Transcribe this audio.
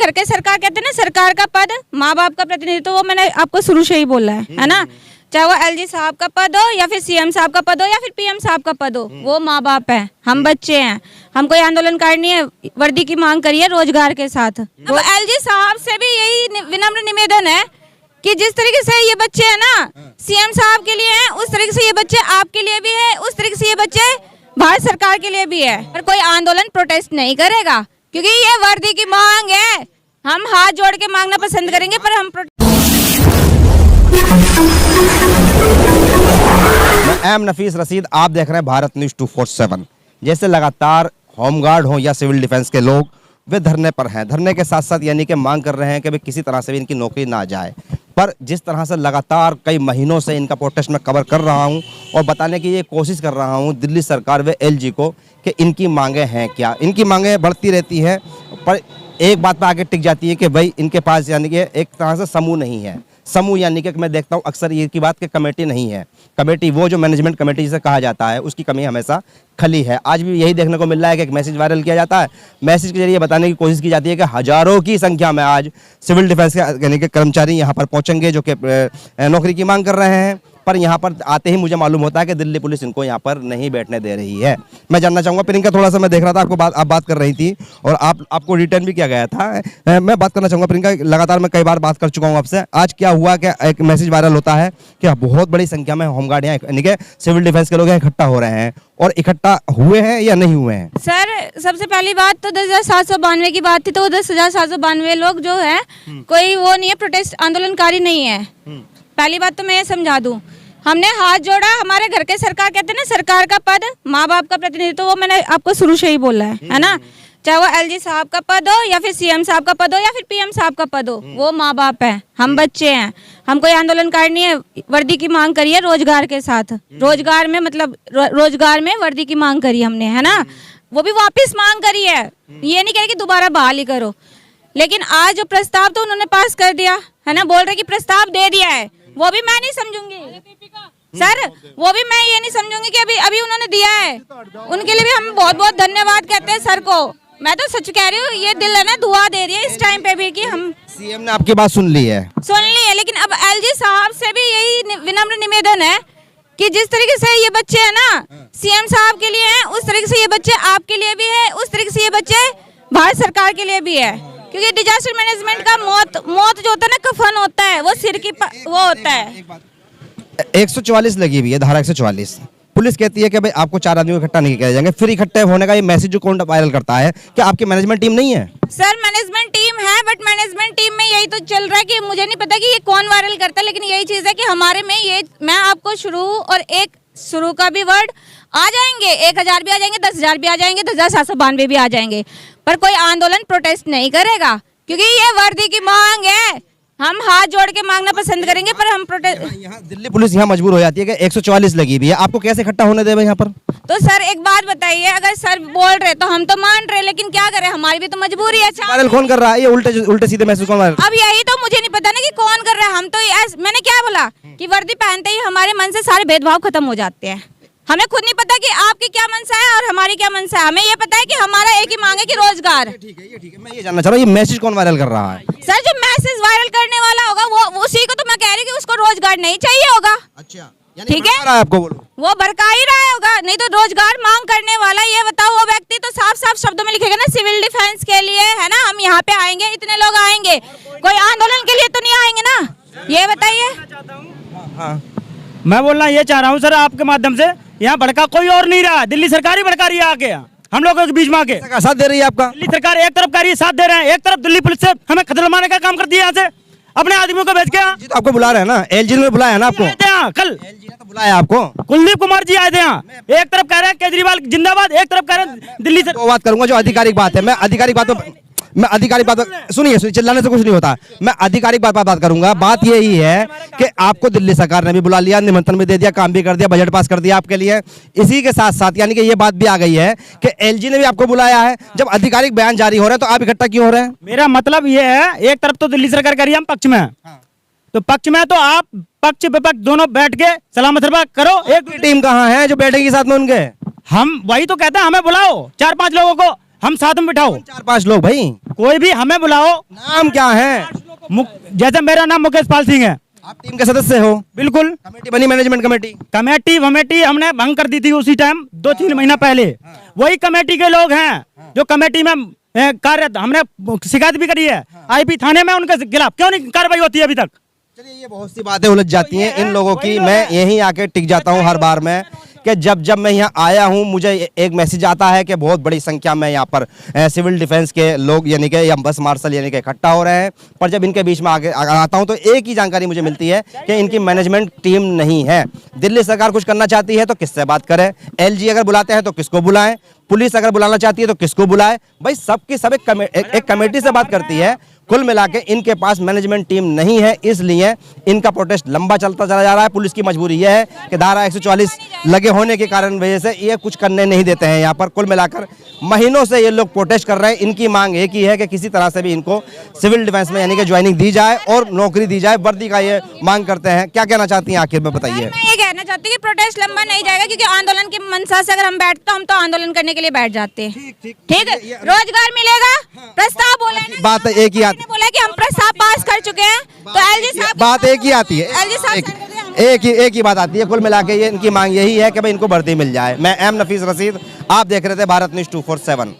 घर के सरकार कहते हैं ना, सरकार का पद माँ बाप का प्रतिनिधित्व, वो मैंने आपको शुरू से ही बोला है ना। चाहे वो एलजी साहब का पद हो या फिर सीएम साहब का पद हो या फिर पीएम साहब का पद हो, वो माँ बाप है, हम बच्चे हैं। हम कोई आंदोलन करनी है, वर्दी की मांग करिए रोजगार के साथ। अब एलजी साहब से भी यही विनम्र निवेदन है कि जिस तरीके से ये बच्चे हैं ना सीएम साहब के लिए हैं, उस तरीके से ये बच्चे आपके लिए भी है, उस तरीके से ये बच्चे भारत सरकार के लिए भी है। पर कोई आंदोलन प्रोटेस्ट नहीं करेगा क्योंकि ये वर्दी की मांग है। हम हाथ जोड़ के मांगना पसंद करेंगे, पर हम मैं एम नफीस रशीद, आप देख रहे हैं भारत न्यूज़ 247। जैसे लगातार होमगार्ड हो या सिविल डिफेंस के लोग वे धरने पर हैं, धरने के साथ साथ यानी कि मांग कर रहे हैं कि भाई किसी तरह से भी इनकी नौकरी ना जाए। पर जिस तरह से लगातार कई महीनों से इनका प्रोटेस्ट मैं कवर कर रहा हूं और बताने की ये कोशिश कर रहा हूं दिल्ली सरकार व एलजी को कि इनकी मांगें हैं क्या। इनकी मांगें बढ़ती रहती हैं, पर एक बात पर आगे टिक जाती है कि भाई इनके पास यानी कि एक तरह से समूह नहीं है। समूह यानी कि मैं देखता हूँ अक्सर ये की बात कि कमेटी नहीं है। कमेटी, वो जो मैनेजमेंट कमेटी जिसे कहा जाता है, उसकी कमी हमेशा खली है। आज भी यही देखने को मिल रहा है कि एक मैसेज वायरल किया जाता है, मैसेज के जरिए बताने की कोशिश की जाती है कि हजारों की संख्या में आज सिविल डिफेंस के यानी कि कर्मचारी यहाँ पर पहुँचेंगे जो कि नौकरी की मांग कर रहे हैं। पर यहाँ पर आते ही मुझे मालूम होता है कि दिल्ली पुलिस इनको यहाँ पर नहीं बैठने दे रही है। मैं जानना चाहूँगा प्रियंका, थोड़ा सा मैं देख रहा था आपको आप बात कर रही थी और आपको रिटर्न भी किया गया था। मैं बात करना चाहूँगा प्रियंका, लगातार मैं कई बार बात कर चुका हूँ आपसे। आज क्या हुआ कि एक मैसेज वायरल होता है कि बहुत बड़ी संख्या में होमगार्ड यहाँ यानी कि सिविल डिफेंस के लोग यहाँ इकट्ठा हो रहे हैं, और इकट्ठा हुए हैं या नहीं हुए हैं? सर सबसे पहली बात तो 10,792 की बात थी, तो 10,792 लोग जो है कोई वो नहीं है, प्रोटेस्ट आंदोलनकारी नहीं है। पहली बात तो मैं ये समझा दूं, हमने हाथ जोड़ा। हमारे घर के सरकार कहते हैं ना, सरकार का पद माँ बाप का प्रतिनिधित्व, वो मैंने आपको शुरू से ही बोला है ना। चाहे वो एलजी साहब का पद हो या फिर सीएम साहब का पद हो या फिर पीएम साहब का पद हो, वो माँ बाप है, हम बच्चे हैं। हम कोई आंदोलन करनी है, वर्दी की मांग करिए रोजगार के साथ। रोजगार में मतलब रोजगार में वर्दी की मांग करी हमने, है ना। वो भी वापिस मांग करी है, ये नहीं कह रही कि दोबारा बहाल ही करो। लेकिन आज जो प्रस्ताव तो उन्होंने पास कर दिया है ना, बोल रहे कि प्रस्ताव दे दिया है, वो भी मैं नहीं समझूंगी सर, वो भी मैं ये नहीं समझूंगी कि अभी उन्होंने दिया है। उनके लिए भी हम बहुत बहुत धन्यवाद कहते हैं सर को। मैं तो सच कह रही हूँ, ये दिल है ना दुआ दे रही है इस टाइम पे भी कि हम सीएम ने आपकी बात सुन ली है। लेकिन अब एलजी साहब से भी यही विनम्र निवेदन है कि जिस तरीके से ये बच्चे हैं ना सीएम साहब के लिए हैं, उस तरीके से ये बच्चे आपके लिए भी है, उस तरीके से ये बच्चे भारत सरकार के लिए भी है। क्योंकि डिजास्टर मैनेजमेंट का मौत जो होता है ना, कफन होता है, वो सिर की वो होता है। 144 लगी हुई है, धारा 144। पुलिस कहती है कि भाई आपको 4 आदमी इकट्ठा नहीं किया जाएंगे। फिर इकट्ठे होने का ये मैसेज जो कौन वायरल करता है, क्या आपकी मैनेजमेंट टीम नहीं है? सर मैनेजमेंट टीम है, बट मैनेजमेंट टीम में यही तो चल रहा है कि मुझे नहीं पता कि ये कौन वायरल करता है। लेकिन यही चीज है कि हमारे में ये, मैं आपको शुरू का भी वर्ड आ जाएंगे, 1000 भी आ जाएंगे, 10,000 भी आ जाएंगे, 10,792 भी आ जाएंगे, पर कोई आंदोलन प्रोटेस्ट नहीं करेगा क्योंकि ये वर्दी की मांग है। हम हाथ जोड़ के मांगना पसंद करेंगे, पर हम प्रोटेस्ट यहाँ दिल्ली पुलिस यहाँ मजबूर हो जाती है कि 144 लगी हुई है, आपको कैसे इकट्ठा होने देवे यहाँ पर? तो सर एक बात बताइए, अगर सर बोल रहे तो हम तो मान रहे, लेकिन क्या करें, हमारी भी तो मजबूरी है। वायरल कौन कर रहा है ये उल्टे सीधे मैसेज कौन वायरल? अब यही तो मुझे नहीं पता ना कि कौन कर रहा है। हम तो मैंने क्या बोला कि वर्दी पहनते ही हमारे मन से सारे भेदभाव खत्म हो जाते हैं। हमें खुद नहीं पता कि आपकी क्या मनसा है और हमारी क्या मनसा है। हमें ये पता है कि हमारा एक ही मांग है कि रोजगार। ठीक है, मैं ये जानना चाह रहा हूँ ये मैसेज कौन वायरल कर रहा है? सर जो मैसेज वायरल करने वाला होगा वो उसी को तो मैं कह रही हूँ कि उसको रोजगार नहीं चाहिए होगा। अच्छा, ठीक है, आपको बोलो वो भड़का ही रहा होगा, नहीं तो रोजगार मांग करने वाला ये बताओ वो व्यक्ति तो साफ साफ शब्दों में लिखेगा ना, सिविल डिफेंस के लिए, है ना, हम यहाँ पे आएंगे, इतने लोग आएंगे, कोई आंदोलन के लिए तो नहीं आएंगे ना, ये बताइए। मैं बोलना ये चाह रहा हूँ सर आपके माध्यम से, यहाँ भड़का कोई और नहीं रहा, दिल्ली सरकार ही भड़का रही है आके हम लोगों के बीच में आके। साथ दे रही है आपका? दिल्ली सरकार एक तरफ कह रही है, साथ दे रहे हैं, एक तरफ दिल्ली पुलिस से हमें खतरमाने का काम करती है, यहाँ से अपने आदमियों को भेज के। तो आपको बुला रहे हैं ना, एलजी ने बुलाया है ना आपको? कल एलजी ने तो बुलाया आपको। कुलदीप कुमार जी आए थे यहाँ, एक तरफ कह रहे हैं केजरीवाल जिंदाबाद, एक तरफ कह रहे हैं दिल्ली से। वो बात करूंगा जो आधिकारिक बात है, मैं आधिकारिक बात सुनिए, चिल्लाने से कुछ नहीं होता, मैं आधिकारिक बात करूंगा। बात यही है कि आपको दिल्ली सरकार ने भी बुला लिया, निमंत्रण भी दे दिया, काम भी कर दिया, बजट पास कर दिया आपके लिए। इसी के साथ साथ यानी कि ये बात भी आ गई है कि एलजी ने भी आपको बुलाया है। जब आधिकारिक बयान जारी हो रहा है तो आप इकट्ठा क्यों हो रहे हैं? मेरा मतलब ये है, एक तरफ तो दिल्ली सरकार कह रही है हम पक्ष में हैं, तो पक्ष में तो आप पक्ष विपक्ष दोनों बैठ के सलाम करो। एक टीम कहाँ है जो बैठेगी साथ में उनके? हम वही तो कहते हैं, हमें बुलाओ 4-5 लोगों को, हम साथ में बिठाओ, 4-5 लोग भाई, कोई भी हमें बुलाओ। नाम क्या है? जैसे मेरा नाम मुकेश पाल सिंह है। आप टीम के सदस्य हो? बिल्कुल। कमेटी बनी, मैनेजमेंट कमेटी? कमेटी हमने भंग कर दी थी उसी टाइम 2-3 महीना पहले। वही कमेटी के लोग हैं जो कमेटी में कार्य, हमने शिकायत भी करी है आईपी थाने में, उनके खिलाफ क्यों नहीं कार्रवाई होती है अभी तक? चलिए, ये बहुत सी बातें उलझ जाती हैं इन लोगों की। मैं यहीं आके टिक जाता हूं हर बार में कि जब मैं यहाँ आया हूँ मुझे एक मैसेज आता है कि बहुत बड़ी संख्या में यहाँ पर सिविल डिफेंस के लोग यानी कि या बस मार्शल यानी कि इकट्ठा हो रहे हैं। पर जब इनके बीच में आगे आता हूँ तो एक ही जानकारी मुझे मिलती है कि इनकी मैनेजमेंट टीम नहीं है। दिल्ली सरकार कुछ करना चाहती है तो किससे बात करे? एलजी अगर बुलाते हैं तो किसको बुलाएं? पुलिस अगर बुलाना चाहती है तो किसको बुलाए? भाई सबकी सब एक कमेटी से बात करती है। कुल मिला के इनके पास मैनेजमेंट टीम नहीं है, इसलिए इनका प्रोटेस्ट लंबा चलता चला जा रहा है। पुलिस की मजबूरी यह है कि धारा 144 लगे होने के कारण वजह से ये कुछ करने नहीं देते हैं यहाँ पर। कुल मिलाकर महीनों से ये लोग प्रोटेस्ट कर रहे हैं। इनकी मांग एक ही है कि किसी तरह से भी इनको सिविल डिफेंस में यानी कि ज्वाइनिंग दी जाए और नौकरी दी जाए, वर्दी का ये मांग करते हैं। क्या कहना चाहती हैं आखिर में, बताइए। मैं ये कहना चाहती हूँ कि प्रोटेस्ट लंबा नहीं जाएगा, क्योंकि आंदोलन की मंशा से अगर हम बैठते तो हम तो आंदोलन करने के लिए बैठ जाते हैं। ठीक है, रोजगार मिलेगा, प्रस्ताव बोला है, बात एक ही आती, बोला कि हम प्रस्ताव पास कर चुके हैं, तो एलजी साहब बात एक ही आती है, एलजी साहब एक ही बात आती है। कुल मिला के ये इनकी मांग यही है कि भाई इनको भर्ती मिल जाए। मैं एम नफीस रशीद, आप देख रहे थे भारत न्यूज़ 247।